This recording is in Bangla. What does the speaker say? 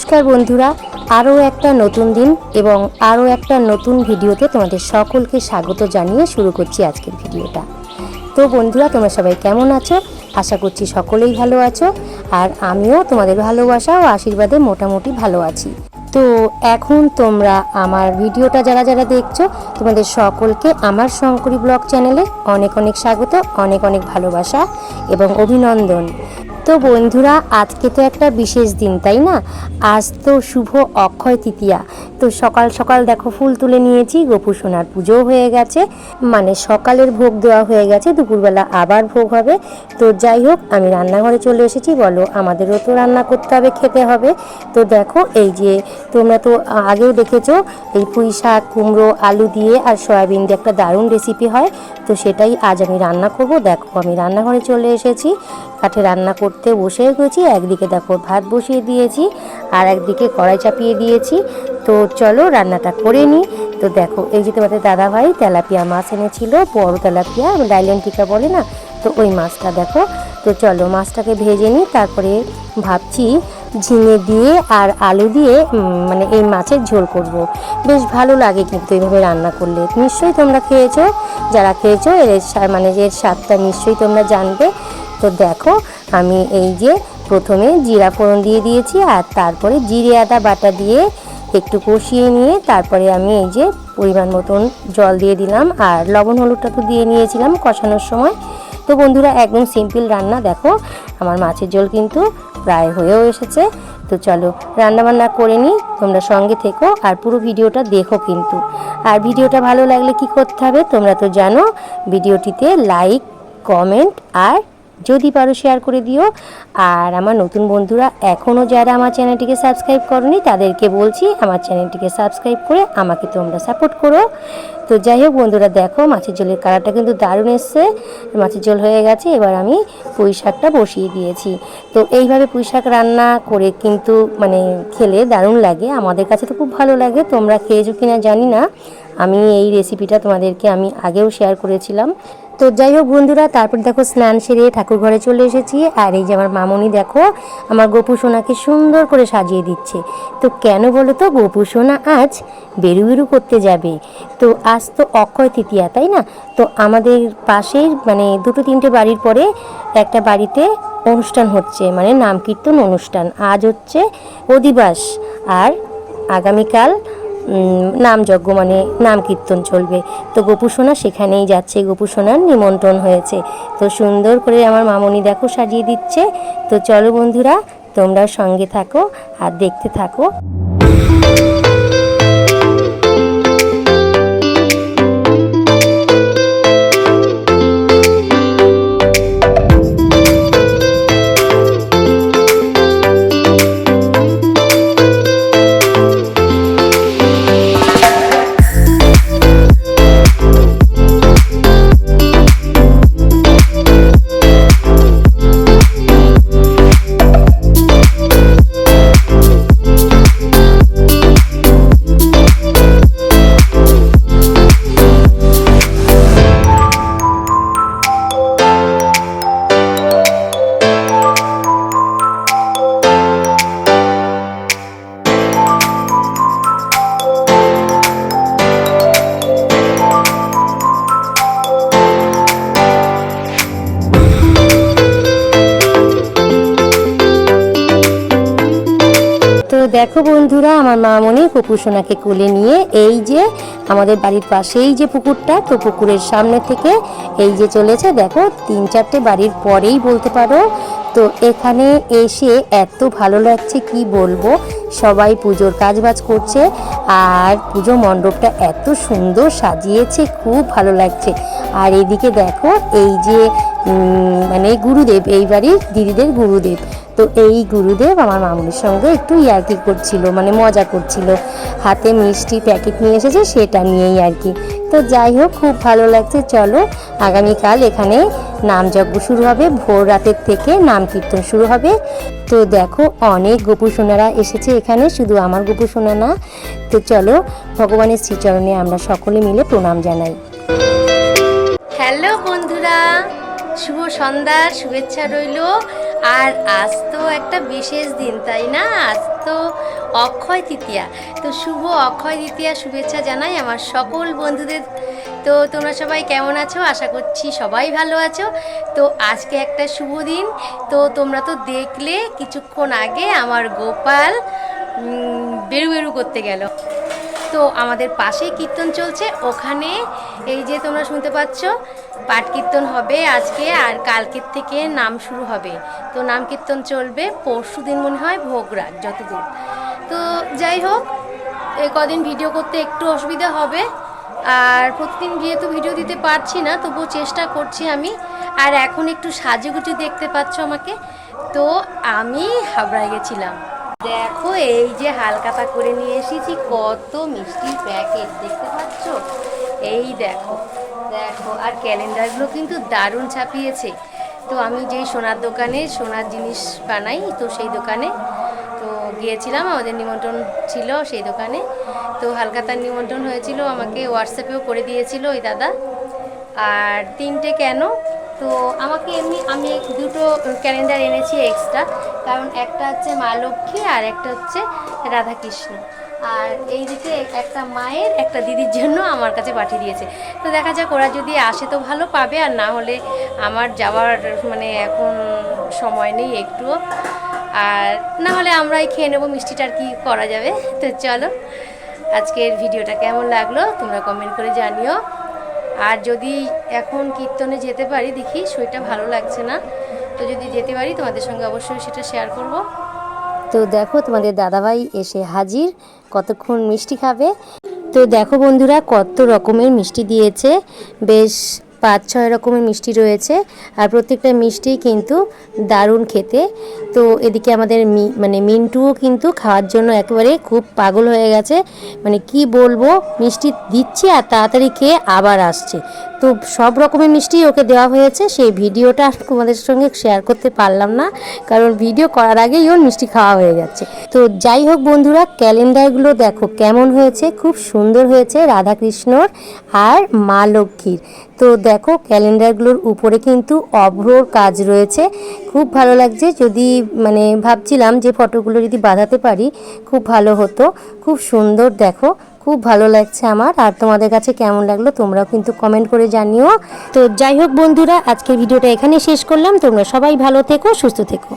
নমস্কার বন্ধুরা, আরও একটা নতুন দিন এবং আরও একটা নতুন ভিডিওতে তোমাদের সকলকে স্বাগত জানিয়ে শুরু করছি আজকের ভিডিওটা। তো বন্ধুরা, তোমরা সবাই কেমন আছো? আশা করছি সকলেই ভালো আছো, আর আমিও তোমাদের ভালোবাসা ও আশীর্বাদে মোটামুটি ভালো আছি। তো এখন তোমরা আমার ভিডিওটা যারা যারা দেখছো, তোমাদের সকলকে আমার শঙ্করী ব্লগ চ্যানেলে অনেক অনেক স্বাগত, অনেক অনেক ভালোবাসা এবং অভিনন্দন। তো বন্ধুরা, আজকে তো একটা বিশেষ দিন, তাই না? আজ তো শুভ অক্ষয় তৃতীয়া। তো সকাল সকাল দেখো ফুল তুলে নিয়েছি, গোপু সোনার পুজো হয়ে গেছে, মানে সকালের ভোগ দেওয়া হয়ে গেছে, দুপুরবেলা আবার ভোগ হবে। তো যাই হোক, আমি রান্নাঘরে চলে এসেছি। বলো, আমাদেরও তো রান্না করতে হবে, খেতে হবে। তো দেখো, এই যে তোমরা তো আগেও দেখেছো, এই পুঁই শাক, কুমড়ো, আলু দিয়ে আর সয়াবিন দিয়ে একটা দারুণ রেসিপি হয়। তো সেটাই আজ আমি রান্না করব। দেখো, আমি রান্নাঘরে চলে এসেছি, কাঠে রান্না করতে বসে গেছি। একদিকে দেখো ভাত বসিয়ে দিয়েছি, আর একদিকে কড়াই চাপিয়ে দিয়েছি। তো চলো রান্নাটা করে নিই। তো দেখো, এই যে তোমাদের দাদাভাই তেলাপিয়া মাছ এনেছিল, বড় তেলাপিয়া, ডাইলেন্টিকা বলে না, তো ওই মাছটা দেখো। তো চলো মাছটাকে ভেজে নিই, তারপরে ভাবছি ঝিঙে দিয়ে আর আলু দিয়ে মানে এই মাছের ঝোল করব। বেশ ভালো লাগে কিন্তু এইভাবে রান্না করলে। নিশ্চয়ই তোমরা খেয়েছো, যারা খেয়েছো এর মানে এর স্বাদটা নিশ্চয়ই তোমরা জানবে। তো দেখো, আমি এই যে প্রথমে জিরা ফোড়ন দিয়ে দিয়েছি, আর তারপরে জিরে আদা বাটা দিয়ে একটু কষিয়ে নিয়ে তারপরে আমি এই যে পরিমাণ মতন জল দিয়ে দিলাম, আর লবণ হলুদটা তো দিয়ে নিয়েছিলাম কষানোর সময়। তো বন্ধুরা, একদম সিম্পল রান্না। দেখো, আমার মাছের ঝোল কিন্তু প্রায় হয়েও এসেছে। তো চলো রান্নাবান্না করে নিই, তোমরা সঙ্গে থেকো আর পুরো ভিডিওটা দেখো কিন্তু। আর ভিডিওটা ভালো লাগলে কি করতে হবে তোমরা তো জানো, ভিডিওটিতে লাইক, কমেন্ট আর যদি পারো শেয়ার করে দিও। আর আমার নতুন বন্ধুরা এখনও যারা আমার চ্যানেলটিকে সাবস্ক্রাইব করনি, তাদেরকে বলছি আমার চ্যানেলটিকে সাবস্ক্রাইব করে আমাকে তোমরা সাপোর্ট করো। তো যাই হোক বন্ধুরা, দেখো মাছের ঝোলের কালারটা কিন্তু দারুণ এসছে। মাছের ঝোল হয়ে গেছে, এবার আমি পুঁই শাকটা বসিয়ে দিয়েছি। তো এইভাবে পুঁই শাক রান্না করে কিন্তু মানে খেলে দারুণ লাগে, আমাদের কাছে তো খুব ভালো লাগে। তোমরা খেয়েছো কিনা জানি না, আমি এই রেসিপিটা তোমাদেরকে আমি আগেও শেয়ার করেছিলাম। তো যাই হোক বন্ধুরা, তারপর দেখো স্নান সেরে ঠাকুর ঘরে চলে এসেছি। আর এই যে আমার মামনি দেখো আমার গোপু সোনাকে সুন্দর করে সাজিয়ে দিচ্ছে। তো কেন বলো তো, গোপু সোনা আজ বেরু বেরু করতে যাবে। তো আজ তো অক্ষয় তৃতীয়া, তাই না? তো আমাদের পাশের মানে দুটো তিনটে বাড়ির পরে একটা বাড়িতে অনুষ্ঠান হচ্ছে, মানে নাম কীর্তন অনুষ্ঠান। আজ হচ্ছে অধিবাস, আর আগামীকাল নামযজ্ঞ মানে নাম কীর্তন চলবে। তো গোপু সোনা সেখানেই যাচ্ছে, গোপু সোনার নিমন্ত্রণ হয়েছে। তো সুন্দর করে আমার মামনি দেখো সাজিয়ে দিচ্ছে। তো চলো বন্ধুরা, তোমরাও সঙ্গে থাকো আর দেখতে থাকো। দেখো বন্ধুরা, আমার মামনি গোপু সোনাকে কোলে নিয়ে এই যে আমাদের বাড়ির পাশেই যে পুকুরটা, তো পুকুরের সামনে থেকে এই যে চলেছে। দেখো 3-4টে বাড়ির পরেই বলতে পারো। তো এখানে এসে এত ভালো লাগছে কি বলবো, সবাই পুজোর কাজবাজ করছে, আর পুজো মণ্ডপটা এত সুন্দর সাজিয়েছে, খুব ভালো লাগছে। আর এদিকে দেখো এই যে মানে গুরুদেব, এই বাড়ির দিদিদের গুরুদেব। তো এই গুরুদেব আমার মামুনির সঙ্গে একটু ইয়ার্কি করছিল, মানে মজা করছিল, হাতে মিষ্টি প্যাকেট নিয়ে এসেছে সেটা নিয়েই আর কি। তো যাই হোক, খুব ভালো লাগছে। চলো আগামীকাল এখানে নামযজ্ঞ শুরু হবে, ভোর রাতের থেকে নাম কীর্তন শুরু হবে। তো দেখো অনেক গোপু সোনারা এসেছে এখানে, শুধু আমার গোপু সোনা না। তো চলো ভগবানের শ্রীচরণে আমরা সকলে মিলে প্রণাম জানাই। হ্যালো বন্ধুরা, শুভ সন্ধ্যার শুভেচ্ছা রইল। আর আজ তো একটা বিশেষ দিন, তাই না? আজ তো অক্ষয় তৃতীয়া। তো শুভ অক্ষয় তৃতীয়া শুভেচ্ছা জানাই আমার সকল বন্ধুদের। তো তোমরা সবাই কেমন আছো? আশা করছি সবাই ভালো আছো। তো আজকে একটা শুভ দিন। তো তোমরা তো দেখলে কিছুক্ষণ আগে আমার গোপাল বেরু বেরু করতে গেল। তো আমাদের পাশেই কীর্তন চলছে, ওখানে এই যে তোমরা শুনতে পাচ্ছ পাঠ কীর্তন হবে আজকে, আর কালকের থেকে নাম শুরু হবে। তো নাম কীর্তন চলবে, পরশু দিন মনে হয় ভোগরাগ যতদূর। তো যাই হোক, এই কদিন ভিডিও করতে একটু অসুবিধা হবে, আর প্রতিদিন যেহেতু ভিডিও দিতে পারছি না, তবুও চেষ্টা করছি আমি। আর এখন একটু সাজুগুজু দেখতে পাচ্ছ আমাকে। তো আমি হাবড়ায় গেছিলাম। দেখো এই যে হালকাতা করে নিয়ে এসেছি কত মিষ্টির প্যাকেট, দেখতে পাচ্ছ? এই দেখো দেখো, আর ক্যালেন্ডারগুলো কিন্তু দারুণ ছাপিয়েছে। তো আমি যেই সোনার দোকানে সোনার জিনিস বানাই, তো সেই দোকানে তো গিয়েছিলাম, আমাদের নিমন্ত্রণ ছিল সেই দোকানে। তো হালকাতার নিমন্ত্রণ হয়েছিল, আমাকে হোয়াটসঅ্যাপেও করে দিয়েছিল ওই দাদা। আর 3টে কেন, তো আমাকে আমি দুটো ক্যালেন্ডার এনেছি এক্সট্রা, কারণ একটা হচ্ছে মা লক্ষ্মী আর একটা হচ্ছে রাধাকৃষ্ণ। আর এই দিকে একটা মায়ের একটা দিদির জন্য আমার কাছে পাঠিয়ে দিয়েছে। তো দেখা যাক, ওরা যদি আসে তো ভালো পাবে, আর না হলে আমার যাওয়ার মানে এখন সময় নেই একটুও, আর না হলে আমরাই খেয়ে নেবো মিষ্টিটা, আর কি করা যাবে। তো চলো, আজকের ভিডিওটা কেমন লাগলো তোমরা কমেন্ট করে জানিও। আর যদি এখন কীর্তনে যেতে পারি, দেখি শরীরটা ভালো লাগছে না, তো যদি যেতে পারি তোমাদের সঙ্গে অবশ্যই সেটা শেয়ার করব। তো দেখো তোমাদের দাদাভাই এসে হাজির, কতক্ষণ মিষ্টি খাবে। তো দেখো বন্ধুরা, কত রকমের মিষ্টি দিয়েছে, বেশ 5-6 রকমের মিষ্টি রয়েছে, আর প্রত্যেকটা মিষ্টি কিন্তু দারুণ খেতে। তো এদিকে আমাদের মিন্টুও কিন্তু খাওয়ার জন্য একেবারে খুব পাগল হয়ে গেছে, মানে কি বলবো, মিষ্টি দিচ্ছি আর তাড়াতাড়ি খেয়ে আবার আসছে। তো সব রকমের মিষ্টি ওকে দেওয়া হয়েছে, সেই ভিডিওটা তোমাদের সঙ্গে শেয়ার করতে পারলাম না, কারণ ভিডিও করার আগেই ওর মিষ্টি খাওয়া হয়ে যাচ্ছে। তো যাই হোক বন্ধুরা, ক্যালেন্ডারগুলো দেখো কেমন হয়েছে, খুব সুন্দর হয়েছে রাধাকৃষ্ণর আর মা লক্ষ্মীর। তো দেখো ক্যালেন্ডারগুলোর উপরে কিন্তু অভ্রর কাজ রয়েছে, খুব ভালো লাগছে। যদি ভাবছিলাম যে ফটোগুলো যদি বাঁধাতে পারি খুব ভালো হতো, খুব সুন্দর দেখো, খুব ভালো লাগছে আমার। আর তোমাদের কাছে কেমন লাগলো তোমরাও কিন্তু কমেন্ট করে জানিও। তো যাই হোক বন্ধুরা, আজকের ভিডিওটা এখানে শেষ করলাম। তোমরা সবাই ভালো থেকো, সুস্থ থেকো।